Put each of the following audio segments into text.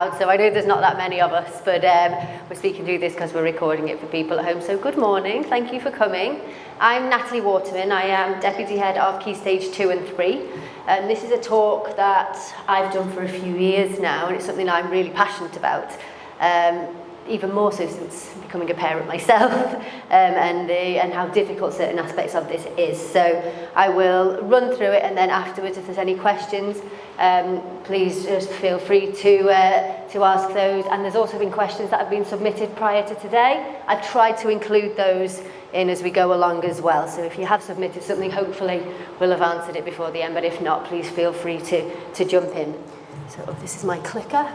So I know there's not that many of us, but we're speaking through this because we're recording it for people at home. So good morning, thank you for coming. I'm Natalie Waterman, I am Deputy Head of Key Stage 2 and 3. And this is a talk that I've done for a few years now, and it's something that I'm really passionate about. Even more so since becoming a parent myself, and how difficult certain aspects of this is. So I will run through it, and then afterwards, if there's any questions, please just feel free to ask those. And there's also been questions that have been submitted prior to today. I've tried to include those in as we go along as well. So if you have submitted something, hopefully we'll have answered it before the end. But if not, please feel free to jump in. So this is my clicker.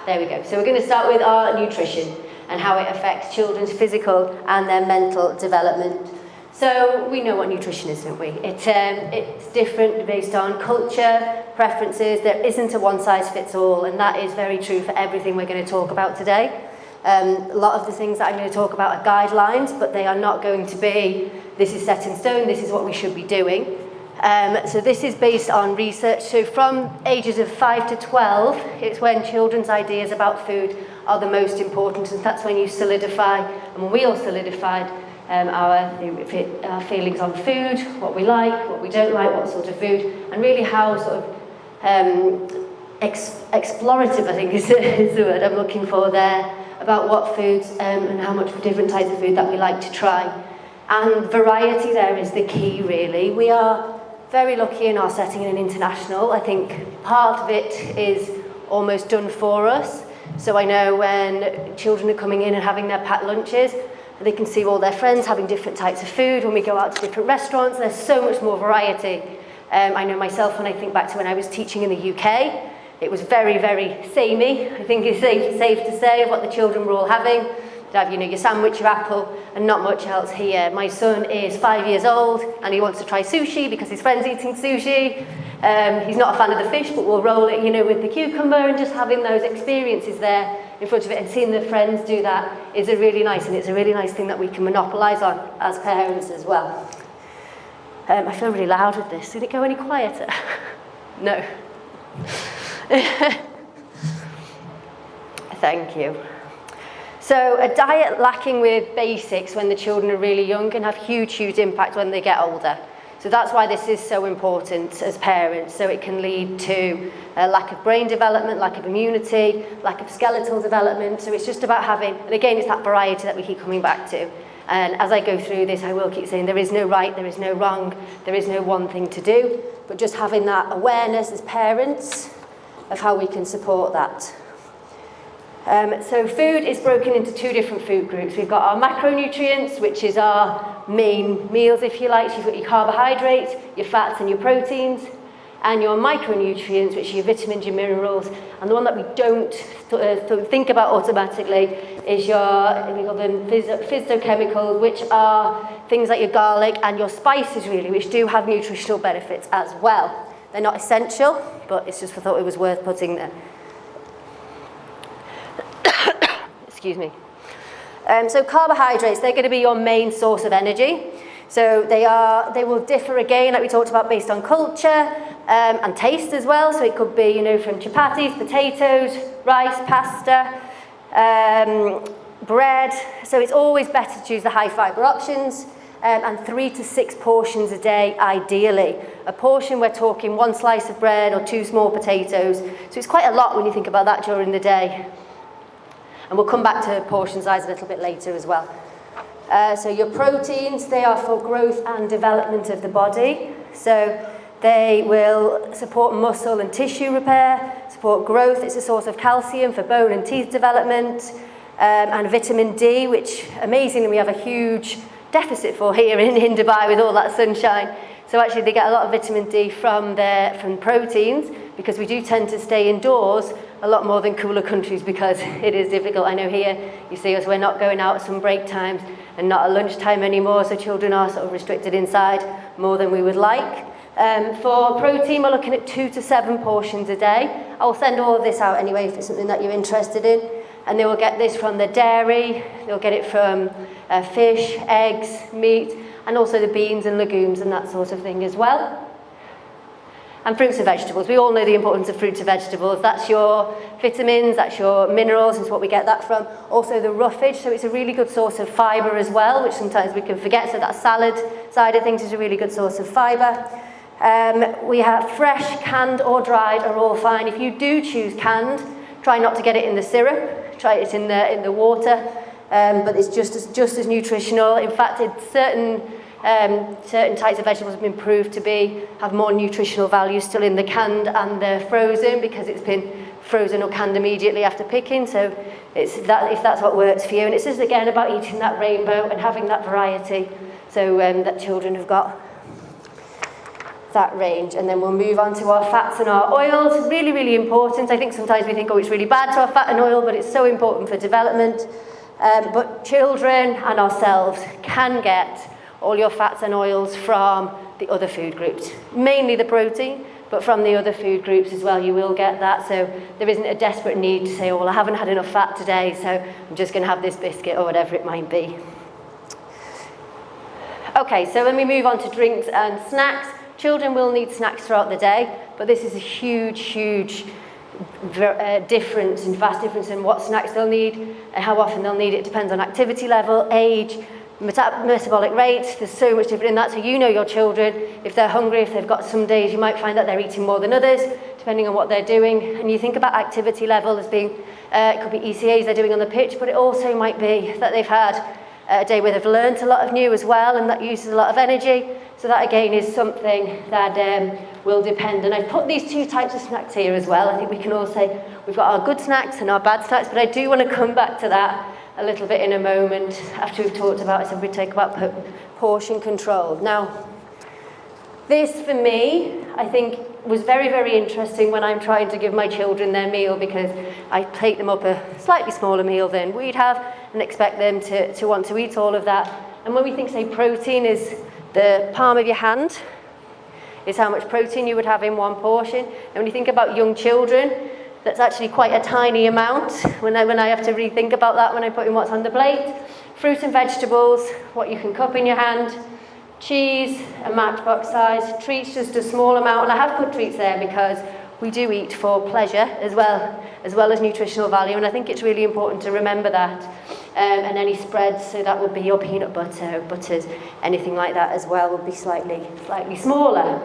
There we go. So we're going to start with our nutrition and how it affects children's physical and their mental development. So we know what nutrition is, don't we? It's different based on culture, preferences. There isn't a one-size-fits-all, and that is very true for everything we're going to talk about today. A lot of the things that I'm going to talk about are guidelines, but they are not going to be, this is set in stone, this is what we should be doing. So this is based on research. So from ages of 5 to 12, it's when children's ideas about food are the most important, and that's when you solidify, and when we all solidified our feelings on food, what we like, what we don't like, what sort of food, and really how sort of explorative, I think is the word I'm looking for there, about what foods and how much different types of food that we like to try. And variety there is the key, really. We are very lucky in our setting in an international. I think part of it is almost done for us. So I know when children are coming in and having their packed lunches, they can see all their friends having different types of food. When we go out to different restaurants, there's so much more variety. I know myself, when I think back to when I was teaching in the UK, it was very, very samey. I think it's safe to say, of what the children were all having. You'd have, your sandwich, your apple, and not much else here. My son is 5 years old, and he wants to try sushi because his friend's eating sushi. He's not a fan of the fish, but we'll roll it, with the cucumber, and just having those experiences there in front of it and seeing the friends do that is really nice, and it's a really nice thing that we can monopolise on as parents as well. I feel really loud with this. Did it go any quieter? No. Thank you. So a diet lacking with basics when the children are really young can have huge impact when they get older. So that's why this is so important as parents. So it can lead to a lack of brain development, lack of immunity, lack of skeletal development. So it's just about having, and again, it's that variety that we keep coming back to. And as I go through this, I will keep saying there is no right, there is no wrong, there is no one thing to do, but just having that awareness as parents of how we can support that. So food is broken into two different food groups. We've got our macronutrients, which is our main meals, if you like. So you've got your carbohydrates, your fats and your proteins, and your micronutrients, which are your vitamins, your minerals. And the one that we don't think about automatically is we call them phytochemicals, which are things like your garlic and your spices, really, which do have nutritional benefits as well. They're not essential, but it's just I thought it was worth putting there. Excuse me. So carbohydrates, they're going to be your main source of energy. So they will differ again, like we talked about, based on culture and taste as well. So it could be, from chapatis, potatoes, rice, pasta, bread. So it's always better to choose the high fibre options. And 3 to 6 portions a day, ideally. A portion, we're talking 1 slice of bread or 2 small potatoes. So it's quite a lot when you think about that during the day. And we'll come back to portion size a little bit later as well. So your proteins, they are for growth and development of the body. So they will support muscle and tissue repair, support growth. It's a source of calcium for bone and teeth development. And vitamin D, which amazingly we have a huge deficit for here in Dubai with all that sunshine. So actually they get a lot of vitamin D from proteins, because we do tend to stay indoors a lot more than cooler countries because it is difficult. I know here, you see us, we're not going out at some break times and not at lunchtime anymore, so children are sort of restricted inside more than we would like. For protein, we're looking at 2 to 7 portions a day. I'll send all of this out anyway if it's something that you're interested in. And they will get this from the dairy, they'll get it from fish, eggs, meat, and also the beans and legumes and that sort of thing as well. And fruits and vegetables. We all know the importance of fruits and vegetables. That's your vitamins, that's your minerals, is what we get that from. Also the roughage, so it's a really good source of fibre as well, which sometimes we can forget. So that salad side of things is a really good source of fibre. We have fresh, canned or dried are all fine. If you do choose canned, try not to get it in the syrup. Try it in the water, but it's just as nutritional. In fact, certain types of vegetables have been proved to have more nutritional value still in the canned and the frozen, because it's been frozen or canned immediately after picking. So it's that, if that's what works for you. And it's just again about eating that rainbow and having that variety, so that children have got that range. And then we'll move on to our fats and our oils. Really, really important. I think sometimes we think, oh, it's really bad to have fat and oil, but it's so important for development. But children and ourselves can get all your fats and oils from the other food groups, mainly the protein, but from the other food groups as well, you will get that. So there isn't a desperate need to say, oh, well, I haven't had enough fat today, so I'm just going to have this biscuit or whatever it might be. Okay, so when we move on to drinks and snacks, children will need snacks throughout the day, but this is a huge difference, in vast difference in what snacks they'll need and how often they'll need it. It depends on activity level, age, metabolic rates. There's so much different in that. So you know your children, if they're hungry, if they've got some days, you might find that they're eating more than others, depending on what they're doing. And you think about activity level as being, it could be ECAs they're doing on the pitch, but it also might be that they've had a day where they've learnt a lot of new as well, and that uses a lot of energy. So that again is something that will depend. And I've put these two types of snacks here as well. I think we can all say we've got our good snacks and our bad snacks, but I do want to come back to that a little bit in a moment after we've talked about it. So we talk about portion control. Now, this for me, I think, was very, very interesting when I'm trying to give my children their meal, because I take them up a slightly smaller meal than we'd have and expect them to want to eat all of that. And when we think, say, protein is the palm of your hand, is how much protein you would have in one portion. And when you think about young children, that's actually quite a tiny amount when I have to rethink about that when I put in what's on the plate. Fruit and vegetables, what you can cup in your hand. Cheese, a matchbox size. Treats, just a small amount. And I have put treats there because we do eat for pleasure as well as nutritional value. And I think it's really important to remember that. And any spreads, so that would be your peanut butter, butters, anything like that as well, would be slightly smaller.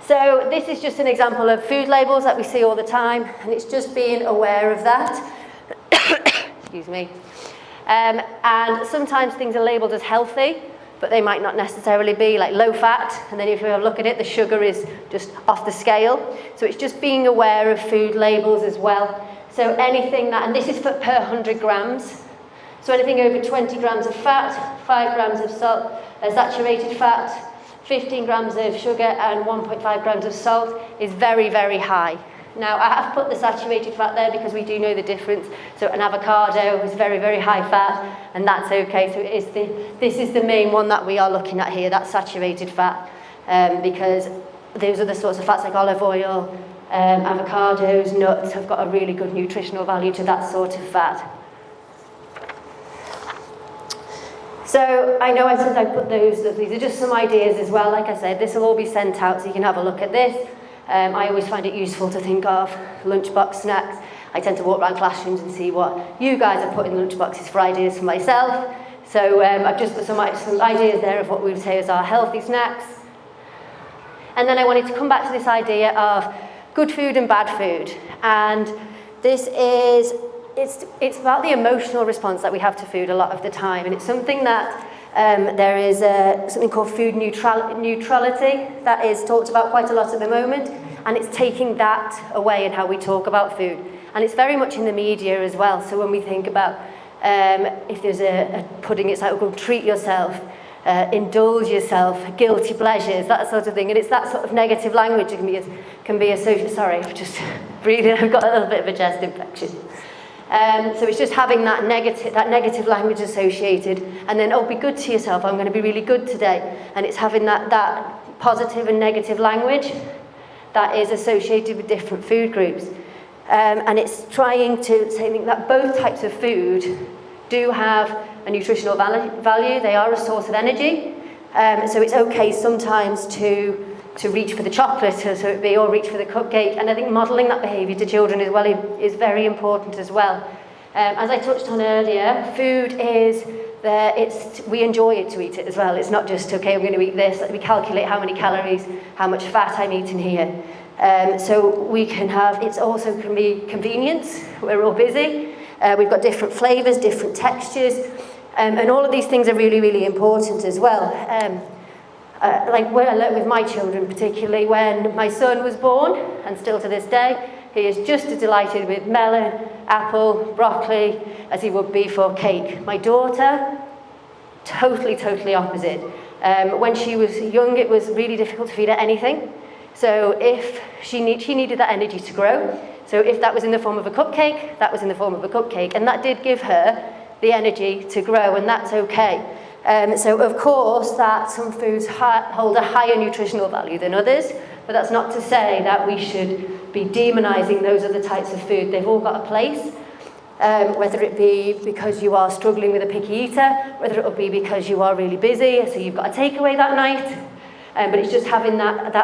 So this is just an example of food labels that we see all the time, and it's just being aware of that. Excuse me. And sometimes things are labelled as healthy, but they might not necessarily be, like low fat, and then if you have a look at it, the sugar is just off the scale. So it's just being aware of food labels as well. So anything that, and this is per 100 grams, so anything over 20 grams of fat, 5 grams of salt, saturated fat, 15 grams of sugar and 1.5 grams of salt is very, very high. Now, I have put the saturated fat there because we do know the difference. So an avocado is very, very high fat, and that's okay. So this is the main one that we are looking at here, that saturated fat, because those are the sorts of fats like olive oil, avocados, nuts have got a really good nutritional value to that sort of fat. So I know I said I put these are just some ideas as well. Like I said, this will all be sent out so you can have a look at this. I always find it useful to think of lunchbox snacks. I tend to walk around classrooms and see what you guys have put in lunchboxes for ideas for myself. So I've just put some ideas there of what we would say is our healthy snacks. And then I wanted to come back to this idea of good food and bad food. And this is, it's about the emotional response that we have to food a lot of the time. And it's something that there is something called food neutrality that is talked about quite a lot at the moment. And it's taking that away in how we talk about food. And it's very much in the media as well. So when we think about if there's a pudding, it's like, go treat yourself, indulge yourself, guilty pleasures, that sort of thing. And it's that sort of negative language that can be associated. Sorry, I'm just breathing. I've got a little bit of a chest infection. So it's just having that negative language associated, and then, oh, be good to yourself, I'm going to be really good today. And it's having that positive and negative language that is associated with different food groups. And it's trying to say that both types of food do have a nutritional value. They are a source of energy. So it's okay sometimes to to reach for the chocolate, so it be, or reach for the cupcake. And I think modelling that behaviour to children as well is very important as well. As I touched on earlier, food is we enjoy it to eat it as well. It's not just, okay, I'm going to eat this. We calculate how many calories, how much fat I'm eating here. So we can have, it also can be convenience. We're all busy. We've got different flavours, different textures. And all of these things are really, really important as well. Like where I learned with my children, particularly when my son was born, and still to this day, he is just as delighted with melon, apple, broccoli, as he would be for cake. My daughter, totally opposite. When she was young, it was really difficult to feed her anything. So if she needed that energy to grow. So if that was in the form of a cupcake, that was in the form of a cupcake. And that did give her the energy to grow, and that's okay. So of course that some foods hold a higher nutritional value than others, but that's not to say that we should be demonising those other types of food. They've all got a place, whether it be because you are struggling with a picky eater, whether it will be because you are really busy, so you've got a takeaway that night, but it's just having that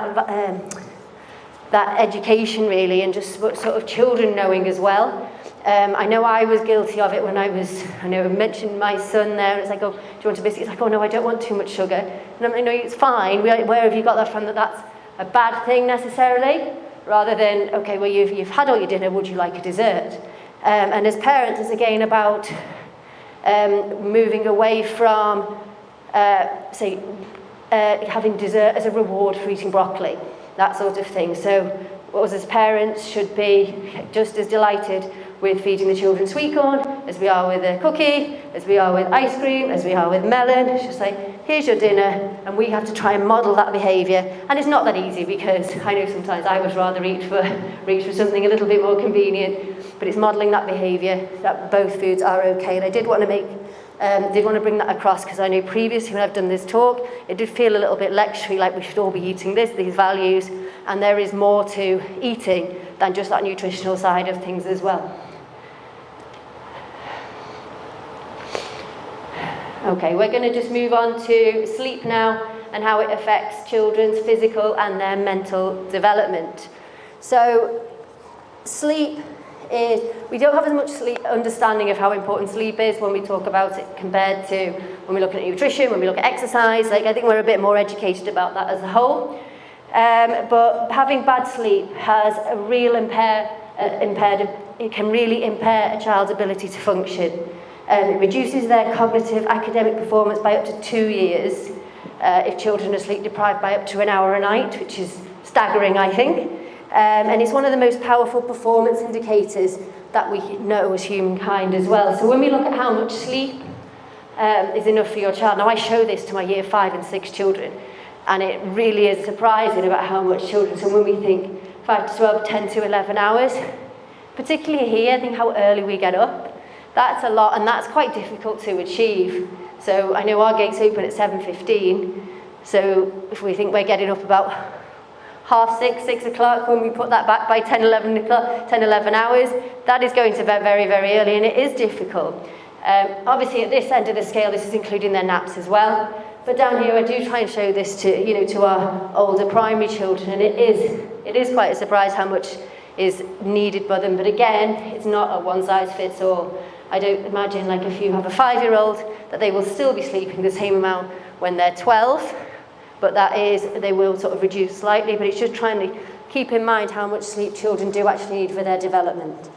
education really, and just sort of children knowing as well. I know I was guilty of it when I mentioned my son there. It's like, oh, do you want a biscuit? It's like, oh no, I don't want too much sugar. And I'm like, no, it's fine. Where have you got that from? That's a bad thing necessarily, rather than, okay, well, you've had all your dinner, would you like a dessert? And as parents, it's again about moving away from, having dessert as a reward for eating broccoli, that sort of thing. So us as parents should be just as delighted with feeding the children sweet corn as we are with a cookie, as we are with ice cream, as we are with melon. It's just like, here's your dinner, and we have to try and model that behaviour. And it's not that easy, because I know sometimes I would rather reach for something a little bit more convenient, but it's modelling that behaviour that both foods are okay. And I did want to bring that across, because I know previously when I've done this talk, it did feel a little bit lectury, like we should all be eating these values, and there is more to eating than just that nutritional side of things as well. Okay, we're going to just move on to sleep now and how it affects children's physical and their mental development. So sleep is, we don't have as much understanding of how important sleep is when we talk about it compared to when we look at nutrition, when we look at exercise. Like, I think we're a bit more educated about that as a whole. But having bad sleep has a real it can really impair a child's ability to function. It reduces their cognitive academic performance by up to 2 years if children are sleep deprived by up to an hour a night, which is staggering, I think. And it's one of the most powerful performance indicators that we know as humankind as well. So when we look at how much sleep is enough for your child, now I show this to my year 5 and 6 children, and it really is surprising about how much children. So when we think 5 to 12, 10 to 11 hours, particularly here, I think how early we get up, that's a lot, and that's quite difficult to achieve. So I know our gates open at 7:15, so if we think we're getting up about 6:30, 6 o'clock, when we put that back by 10, 11 hours, that is going to bed very, very early, and it is difficult. Obviously at this end of the scale, this is including their naps as well. But down here, I do try and show this to our older primary children, and it is quite a surprise how much is needed by them. But again, it's not a one-size-fits-all. I don't imagine, like, if you have a 5-year-old, that they will still be sleeping the same amount when they're 12, but they will sort of reduce slightly. But it's just trying to keep in mind how much sleep children do actually need for their development.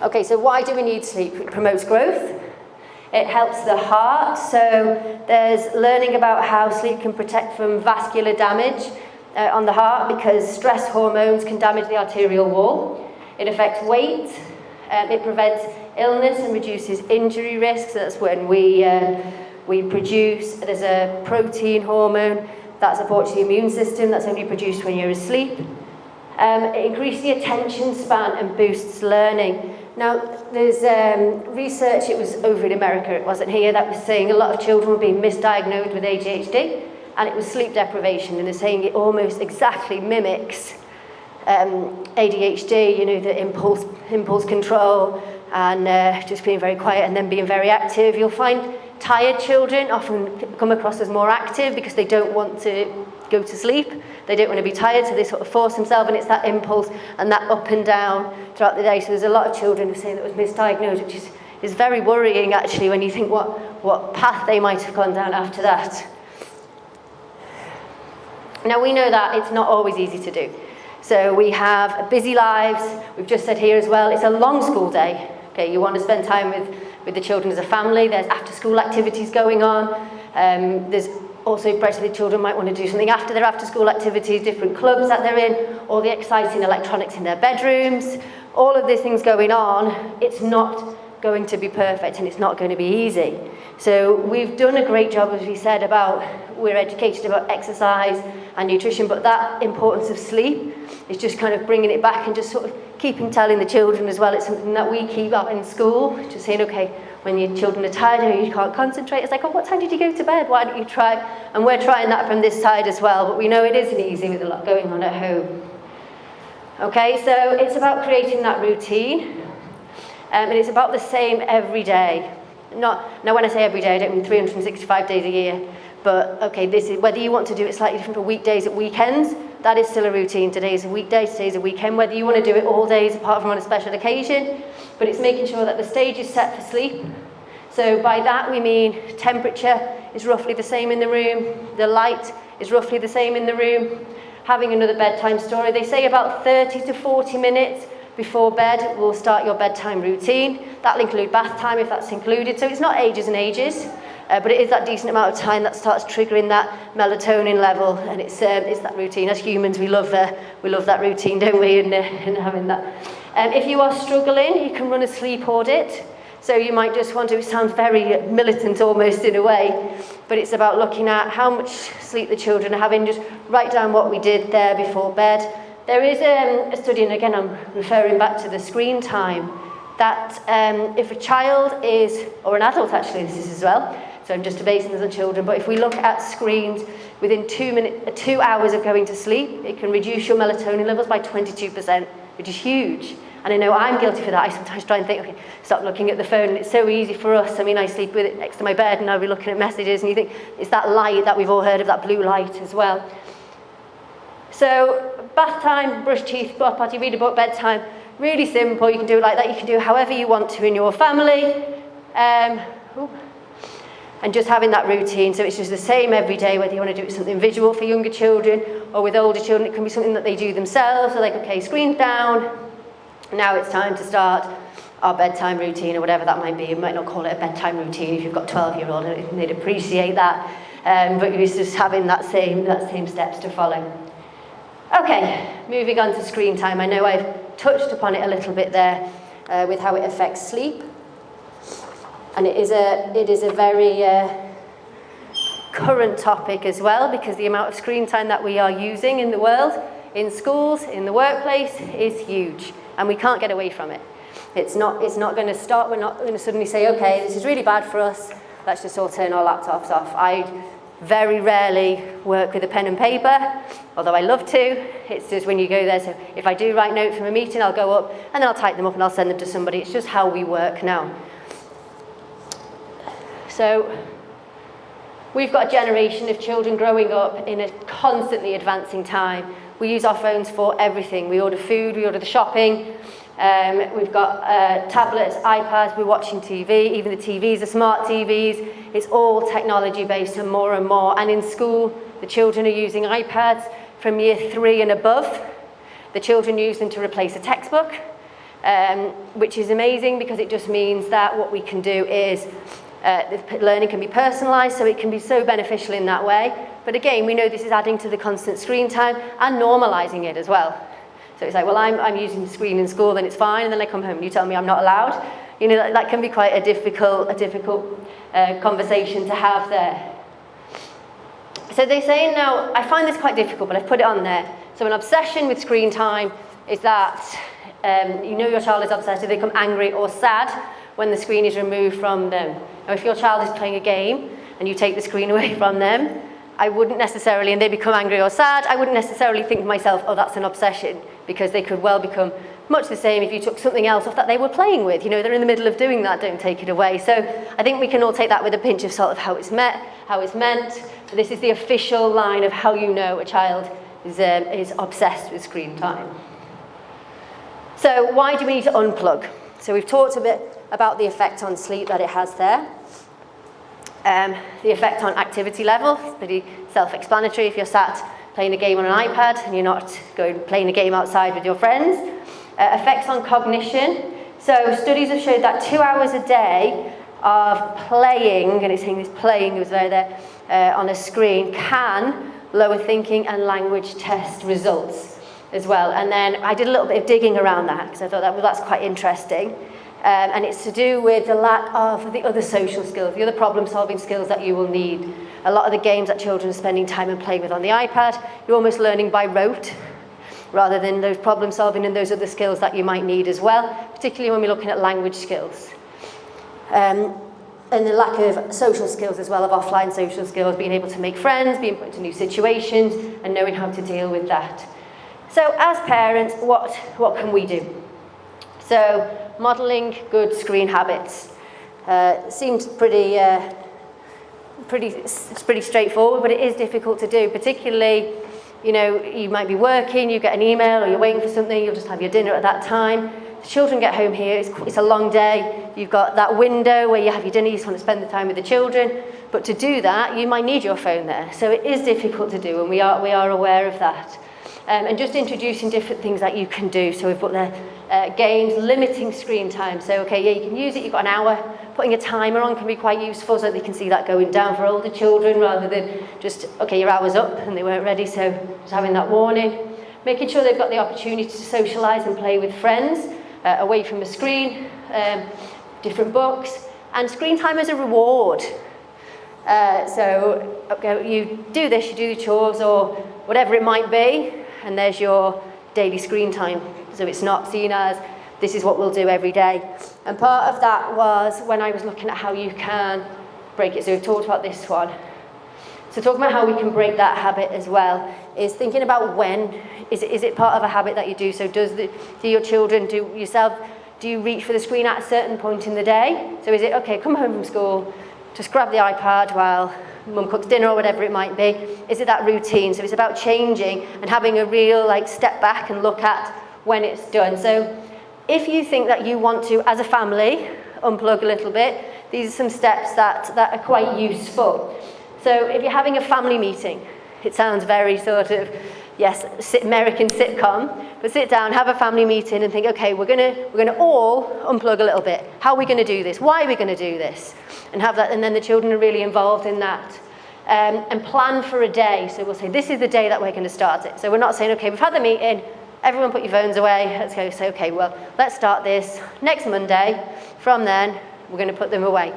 Okay, so why do we need sleep? It promotes growth. It helps the heart. So there's learning about how sleep can protect from vascular damage on the heart, because stress hormones can damage the arterial wall. It affects weight. It prevents illness and reduces injury risks. That's when we produce, there's a protein hormone that supports the immune system that's only produced when you're asleep. It increases the attention span and boosts learning. Now, there's research, it was over in America, it wasn't here, that was saying a lot of children were being misdiagnosed with ADHD, and it was sleep deprivation, and they're saying it almost exactly mimics ADHD, the impulse control, and just being very quiet and then being very active. You'll find tired children often come across as more active because they don't want to go to sleep. They don't want to be tired, so they sort of force themselves, and it's that impulse and that up and down throughout the day. So there's a lot of children who say that was misdiagnosed, which is very worrying actually when you think what path they might have gone down after that. Now we know that it's not always easy to do. So we have busy lives. We've just said here as well, it's a long school day. Okay, you want to spend time with the children as a family. There's after school activities going on. There's also pressure the children might want to do something after their after school activities, different clubs that they're in, all the exciting electronics in their bedrooms, all of these things going on. It's not going to be perfect and it's not going to be easy. So we've done a great job, as we said, we're educated about exercise and nutrition, but that importance of sleep is just kind of bringing it back and just sort of telling the children as well. It's something that we keep up in school, just saying, okay, when your children are tired or you can't concentrate, it's like, oh, what time did you go to bed? Why don't you try? And we're trying that from this side as well, but we know it isn't easy with a lot going on at home. Okay, so it's about creating that routine, and it's about the same every day. Now, when I say every day, I don't mean 365 days a year, but okay, this is whether you want to do it slightly different for weekdays and weekends. That is still a routine. Today's a weekday, today's a weekend, whether you want to do it all days apart from on a special occasion, but it's making sure that the stage is set for sleep. So by that we mean temperature is roughly the same in the room, the light is roughly the same in the room, having another bedtime story. They say about 30 to 40 minutes before bed will start your bedtime routine. That'll include bath time if that's included. So it's not ages and ages, but it is that decent amount of time that starts triggering that melatonin level, and it's that routine. As humans, we love that routine, don't we? And having that. If you are struggling, you can run a sleep audit. So you might just want to. It sounds very militant almost in a way, but it's about looking at how much sleep the children are having. Just write down what we did there before bed. There is a study, and again I'm referring back to the screen time, that if a child is, or an adult actually, this is as well, so I'm just basing this on children, but if we look at screens within 2 hours of going to sleep, it can reduce your melatonin levels by 22%, which is huge. And I know I'm guilty for that. I sometimes try and think, okay, stop looking at the phone. And it's so easy for us. I mean, I sleep with it next to my bed and I'll be looking at messages and you think, it's that light that we've all heard of, that blue light as well. So bath time, brush teeth, go up party, read a book, bedtime, really simple. You can do it like that. You can do it however you want to in your family. And just having that routine. So it's just the same every day, whether you want to do it something visual for younger children or with older children. It can be something that they do themselves. So like, okay, screen down. Now it's time to start our bedtime routine or whatever that might be. You might not call it a bedtime routine if you've got 12-year-old, and they'd appreciate that. But it's just having that same steps to follow. Okay, moving on to screen time. I know I've touched upon it a little bit there with how it affects sleep. And it is a very current topic as well, because the amount of screen time that we are using in the world, in schools, in the workplace, is huge. And we can't get away from it. It's not going to stop. We're not going to suddenly say, okay, this is really bad for us. Let's just all turn our laptops off. I very rarely work with a pen and paper, although I love to. It's just when you go there. So if I do write notes from a meeting, I'll go up and then I'll type them up and I'll send them to somebody. It's just how we work now. So we've got a generation of children growing up in a constantly advancing time. We use our phones for everything. We order food, we order the shopping. We've got tablets, iPads, we're watching TV. Even the TVs are smart TVs. It's all technology based and more. And in school, the children are using iPads from year 3 and above. The children use them to replace a textbook, which is amazing because it just means that what we can do is the learning can be personalised, so it can be so beneficial in that way. But again, we know this is adding to the constant screen time and normalising it as well. So it's like, well, I'm using the screen in school, then it's fine, and then I come home and you tell me I'm not allowed. You know, that can be quite a difficult conversation to have there. So they're saying now, I find this quite difficult, but I've put it on there. So an obsession with screen time is that you know your child is obsessed if they become angry or sad when the screen is removed from them. Now, if your child is playing a game and you take the screen away from them, I wouldn't necessarily, and they become angry or sad, I wouldn't necessarily think to myself, oh, that's an obsession. because they could well become much the same if you took something else off that they were playing with. You know, they're in the middle of doing that, don't take it away. So I think we can all take that with a pinch of salt of how it's meant. So this is the official line of how you know a child is obsessed with screen time. So why do we need to unplug? So we've talked a bit about the effect on sleep that it has there. The effect on activity level is pretty self-explanatory. If you're sat playing a game on an iPad and you're not going playing a game outside with your friends. Effects on cognition. So studies have showed that 2 hours a day of playing, and it's saying this playing was there on a screen, can lower thinking and language test results as well. And then I did a little bit of digging around that because I thought that's quite interesting. And it's to do with the lack of the other social skills, the other problem-solving skills that you will need. A lot of the games that children are spending time and playing with on the iPad, you're almost learning by rote, rather than those problem-solving and those other skills that you might need as well, particularly when we're looking at language skills. And the lack of social skills as well, of offline social skills, being able to make friends, being put into new situations, and knowing how to deal with that. So as parents, what can we do? So modelling good screen habits seems pretty straightforward, but it is difficult to do, particularly, you know, you might be working, you get an email, or you're waiting for something, you'll just have your dinner at that time. The children get home here, it's a long day, you've got that window where you have your dinner, you just want to spend the time with the children, but to do that, you might need your phone there. So it is difficult to do, and we are aware of that. And just introducing different things that you can do. So we've put there games, limiting screen time. So, okay, yeah, you can use it, you've got an hour. Putting a timer on can be quite useful so they can see that going down for older children rather than just, okay, your hour's up and they weren't ready, so just having that warning. Making sure they've got the opportunity to socialise and play with friends away from the screen, different books, and screen time as a reward. So, okay, you do this, you do the chores or whatever it might be, and there's your daily screen time. So it's not seen as, this is what we'll do every day. And part of that was when I was looking at how you can break it. So we've talked about this one. So talking about how we can break that habit as well is thinking about when. Is it part of a habit that you do? So do your children, do you reach for the screen at a certain point in the day? So is it, okay, come home from school, just grab the iPad while mum cooks dinner or whatever it might be? Is it that routine? So it's about changing and having a real step back and look at when it's done. So if you think that you want to, as a family, unplug a little bit, these are some steps that are quite useful. So if you're having a family meeting, it sounds very sort of, yes, American sitcom, but sit down, have a family meeting and think, okay, we're gonna all unplug a little bit. How are we gonna do this? Why are we gonna do this? And have that, and then the children are really involved in that. And plan for a day. So we'll say, this is the day that we're gonna start it. So we're not saying, okay, we've had the meeting, everyone put your phones away, let's go say, okay, well, let's start this next Monday. From then, we're gonna put them away.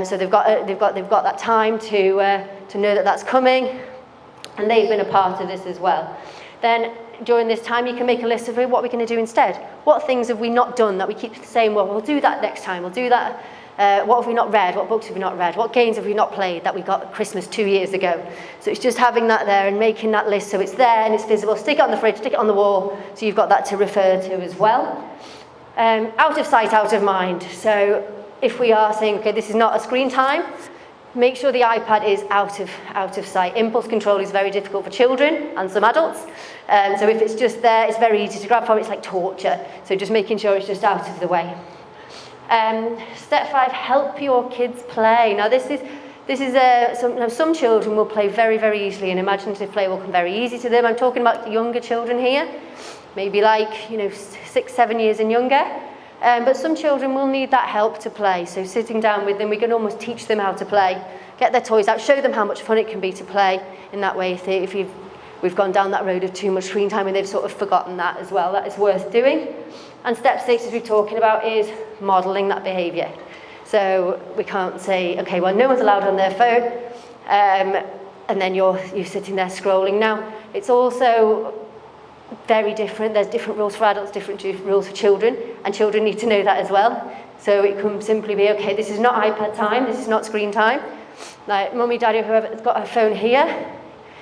So they've got that time to know that that's coming, and they've been a part of this as well. Then during this time, you can make a list of what we're going to do instead. What things have we not done that we keep saying, well, we'll do that next time, we'll do that. What have we not read? What books have we not read? What games have we not played that we got at Christmas 2 years ago? So it's just having that there and making that list so it's there and it's visible. Stick it on the fridge, stick it on the wall, so you've got that to refer to as well. Out of sight, out of mind. So if we are saying, okay, this is not a screen time, make sure the iPad is out of sight. Impulse control is very difficult for children and some adults. So if it's just there, it's very easy to grab from. It's like torture. So just making sure it's just out of the way. Step 5, help your kids play. Now this is some children will play very, very easily, and imaginative play will come very easy to them. I'm talking about younger children here, maybe 6, 7 years and younger. But some children will need that help to play. So sitting down with them, we can almost teach them how to play, get their toys out, show them how much fun it can be to play in that way. If we've gone down that road of too much screen time and they've sort of forgotten that as well, that is worth doing. And step 6, as we're talking about, is modelling that behaviour. So we can't say, okay, well, no one's allowed on their phone, and then you're sitting there scrolling. Now, it's also very different. There's different rules for adults, different rules for children, and children need to know that as well. So it can simply be, okay, this is not iPad time, this is not screen time. Like mummy, daddy, whoever's got a phone here,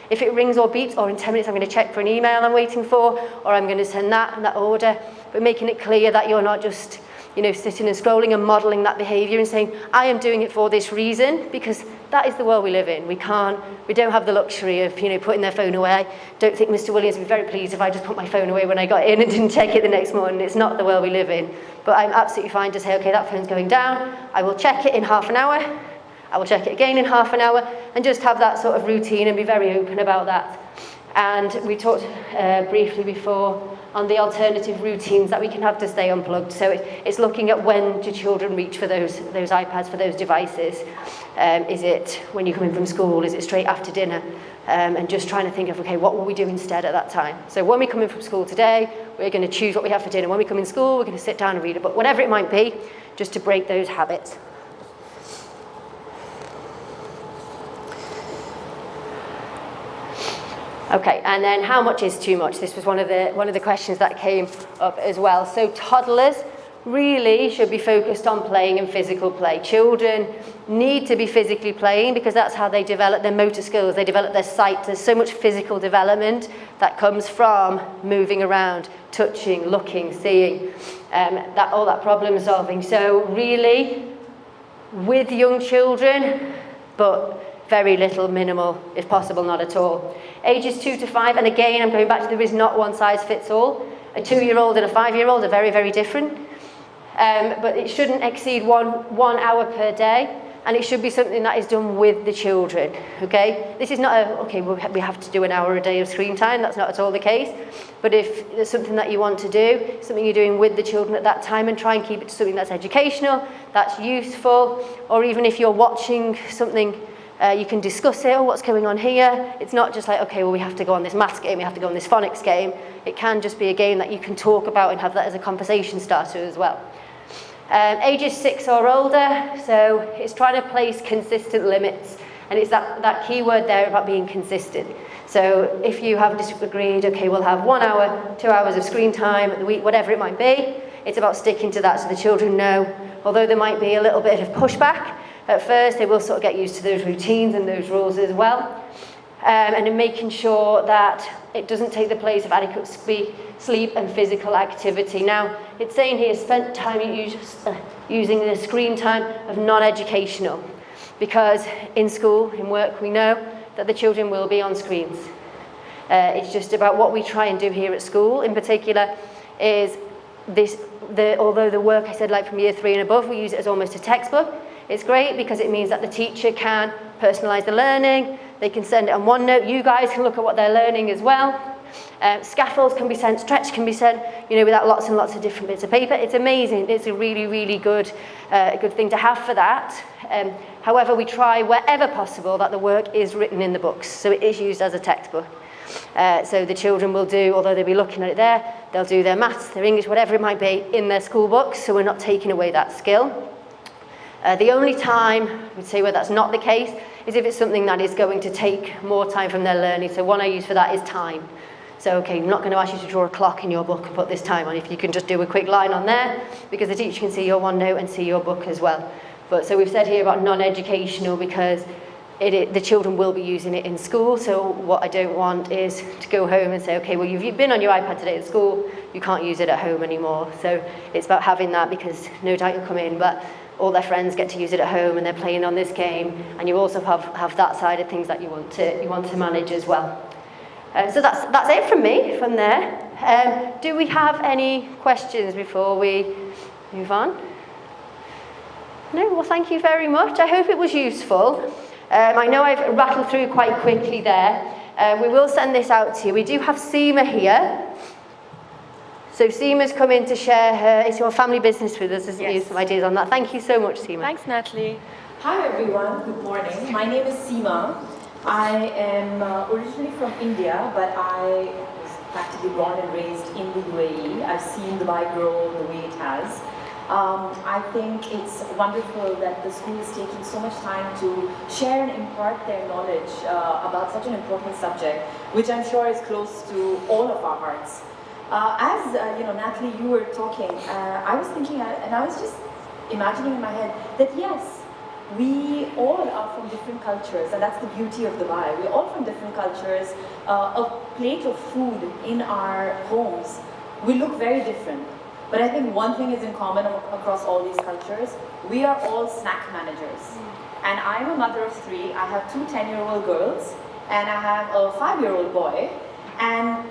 If it rings or beeps, or in 10 minutes I'm going to check for an email I'm waiting for, or I'm going to send that order. But making it clear that you're not just, sitting and scrolling and modelling that behaviour and saying, I am doing it for this reason, because that is the world we live in. We don't have the luxury of, putting their phone away. I don't think Mr. Williams would be very pleased if I just put my phone away when I got in and didn't check it the next morning. It's not the world we live in. But I'm absolutely fine to say, okay, that phone's going down. I will check it in half an hour. I will check it again in half an hour, and just have that sort of routine and be very open about that. And we talked briefly before on the alternative routines that we can have to stay unplugged. So it's looking at when do children reach for those iPads, for those devices. Is it when you come in from school? Is it straight after dinner? And just trying to think of, okay, what will we do instead at that time? So when we come in from school today, we're going to choose what we have for dinner. When we come in school, we're going to sit down and read a book, whatever it might be, just to break those habits. Okay, and then how much is too much? This was one of the questions that came up as well. So toddlers really should be focused on playing and physical play. Children need to be physically playing because that's how they develop their motor skills, they develop their sight. There's so much physical development that comes from moving around, touching, looking, seeing, all that problem solving. So really, with young children, but very little, minimal, if possible, not at all. Ages 2 to 5, and again, I'm going back to there is not one size fits all. A 2-year-old and a 5-year-old are very, very different. But it shouldn't exceed one hour per day, and it should be something that is done with the children, okay? This is not we have to do an hour a day of screen time. That's not at all the case. But if there's something that you want to do, something you're doing with the children at that time, and try and keep it to something that's educational, that's useful, or even if you're watching something, you can discuss it, what's going on here. It's not just like, okay, well, we have to go on this maths game, we have to go on this phonics game. It can just be a game that you can talk about and have that as a conversation starter as well. Ages 6 or older, so it's trying to place consistent limits, and it's that key word there about being consistent. So if you have agreed, okay, we'll have 1 hour, 2 hours of screen time at the week, whatever it might be, it's about sticking to that so the children know, although there might be a little bit of pushback at first, they will sort of get used to those routines and those rules as well. And in making sure that it doesn't take the place of adequate sleep and physical activity. Now, it's saying here, spent time using the screen time of non-educational, because in school, in work, we know that the children will be on screens. It's just about what we try and do here at school, in particular, is although the work I said, like from year 3 and above, we use it as almost a textbook. It's great because it means that the teacher can personalise the learning, they can send it on OneNote, you guys can look at what they're learning as well. Scaffolds can be sent, stretch can be sent, without lots and lots of different bits of paper. It's amazing, it's a really, really good thing to have for that. However, we try wherever possible that the work is written in the books, so it is used as a textbook. So the children will do, although they'll be looking at it there, they'll do their maths, their English, whatever it might be, in their school books, so we're not taking away that skill. The only time, I would say, where that's not the case is if it's something that is going to take more time from their learning. So one I use for that is time. So, okay, I'm not going to ask you to draw a clock in your book and put this time on. If you can just do a quick line on there, because the teacher can see your OneNote and see your book as well. But so we've said here about non-educational because the children will be using it in school. So what I don't want is to go home and say, okay, well, you've been on your iPad today at school, you can't use it at home anymore. So it's about having that, because no doubt you'll come in, but all their friends get to use it at home and they're playing on this game, and you also have that side of things that you want to manage as well. So that's it from me from there. Do we have any questions before we move on? No? Well, thank you very much. I hope it was useful. I know I've rattled through quite quickly there. We will send this out to you. We do have Seema here. So Seema's come in to share it's your family business with us, isn't you? Some ideas on that. Thank you so much, Seema. Thanks, Natalie. Hi everyone, good morning. My name is Seema. I am originally from India, but I was practically born and raised in the UAE. I've seen Dubai grow the way it has. I think it's wonderful that the school is taking so much time to share and impart their knowledge about such an important subject, which I'm sure is close to all of our hearts. As Natalie, you were talking, I was thinking, and I was just imagining in my head that yes, we all are from different cultures, and that's the beauty of Dubai. We're all from different cultures. A plate of food in our homes will look very different. But I think one thing is in common across all these cultures. We are all snack managers. And I'm a mother of 3. I have 2 10-year-old girls, and I have a 5-year-old boy. And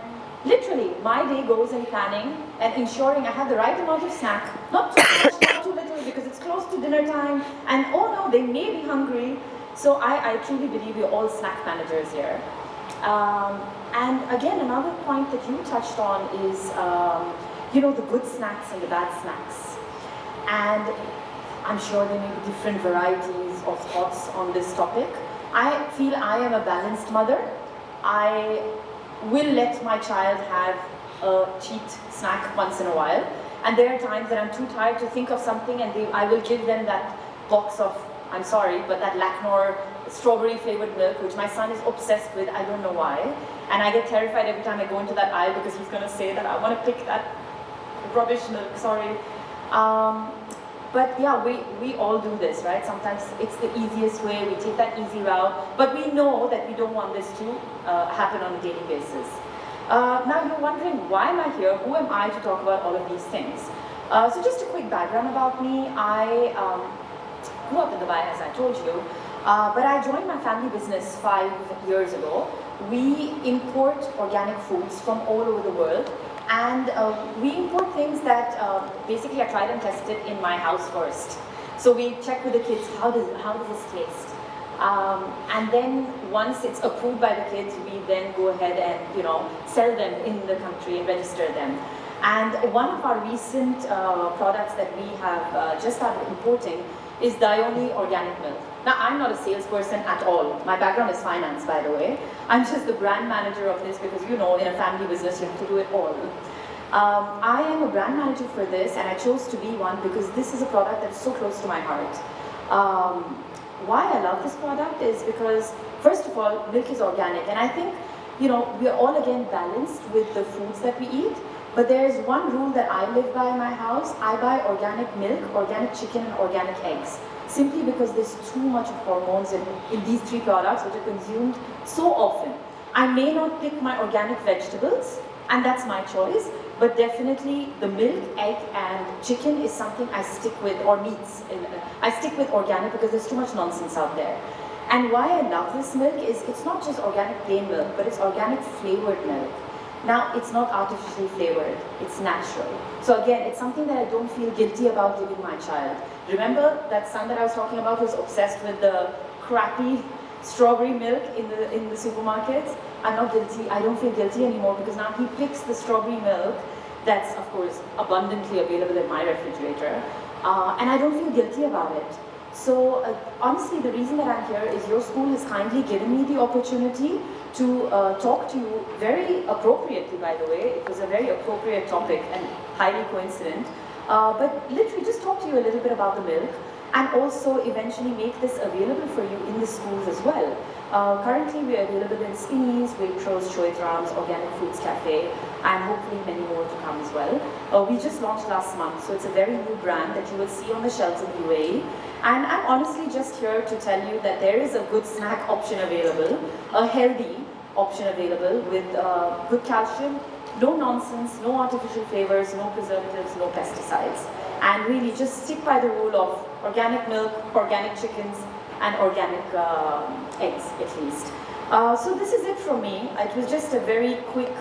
literally, my day goes in planning and ensuring I have the right amount of snack, not too much, not too little, because it's close to dinner time, and oh no, they may be hungry. So I truly believe we're all snack managers here. And again, another point that you touched on is, the good snacks and the bad snacks. And I'm sure there may be different varieties of thoughts on this topic. I feel I am a balanced mother. I will let my child have a cheat snack once in a while. And there are times that I'm too tired to think of something, and I will give them that box of, I'm sorry, but that Laknor strawberry flavored milk, which my son is obsessed with, I don't know why. And I get terrified every time I go into that aisle because he's going to say that I want to pick that rubbish milk, sorry. But yeah, we all do this, right? Sometimes it's the easiest way, we take that easy route, but we know that we don't want this to happen on a daily basis. Now you're wondering, why am I here? Who am I to talk about all of these things? So just a quick background about me. I grew up in Dubai, as I told you, but I joined my family business 5 years ago. We import organic foods from all over the world. And we import things that basically are tried and tested in my house first. So we check with the kids, how does this taste? And then once it's approved by the kids, we then go ahead and sell them in the country and register them. And one of our recent products that we have just started importing is Dione organic milk. Now, I'm not a salesperson at all. My background is finance, by the way. I'm just the brand manager of this because, in a family business, you have to do it all. I am a brand manager for this, and I chose to be one because this is a product that's so close to my heart. Why I love this product is because, first of all, milk is organic. And I think, we're all, again, balanced with the foods that we eat. But there's one rule that I live by in my house. I buy organic milk, organic chicken, and organic eggs. Simply because there's too much of hormones in these 3 products which are consumed so often. I may not pick my organic vegetables, and that's my choice, but definitely the milk, egg, and chicken is something I stick with, or meats. I stick with organic because there's too much nonsense out there. And why I love this milk is it's not just organic plain milk, but it's organic flavored milk. Now, it's not artificially flavored, it's natural. So again, it's something that I don't feel guilty about giving my child. Remember that son that I was talking about who's obsessed with the crappy strawberry milk in the supermarkets? I'm not guilty, I don't feel guilty anymore because now he picks the strawberry milk that's, of course, abundantly available in my refrigerator. And I don't feel guilty about it. So honestly, the reason that I'm here is your school has kindly given me the opportunity to talk to you very appropriately, by the way. It was a very appropriate topic and highly coincident. But literally just talk to you a little bit about the milk and also eventually make this available for you in the schools as well. Currently we are available in Spinneys, Waitrose, Choitram's, Organic Foods Cafe, and hopefully many more to come as well. We just launched last month, so it's a very new brand that you will see on the shelves in UAE. And I'm honestly just here to tell you that there is a good snack option available, a healthy option available with good calcium, no nonsense, no artificial flavors, no preservatives, no pesticides. And really just stick by the rule of organic milk, organic chickens, and organic eggs at least. So this is it from me. It was just a very quick,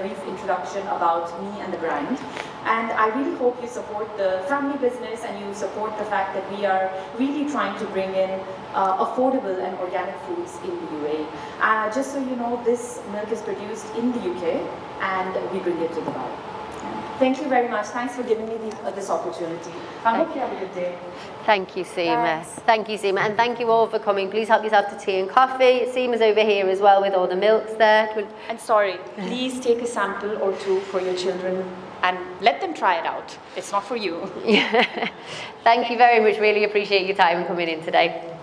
brief introduction about me and the brand. And I really hope you support the family business and you support the fact that we are really trying to bring in affordable and organic foods in the UAE. Just so you know, this milk is produced in the UK and we bring it to Dubai. Thank you very much. Thanks for giving me this opportunity. I hope you have a good day. Thank you, Seema. Thank you, Seema. And thank you all for coming. Please help yourself to tea and coffee. Seema's over here as well with all the milks there. And sorry, please take a sample or 2 for your children and let them try it out. It's not for you. Thank you very much. Really appreciate your time coming in today.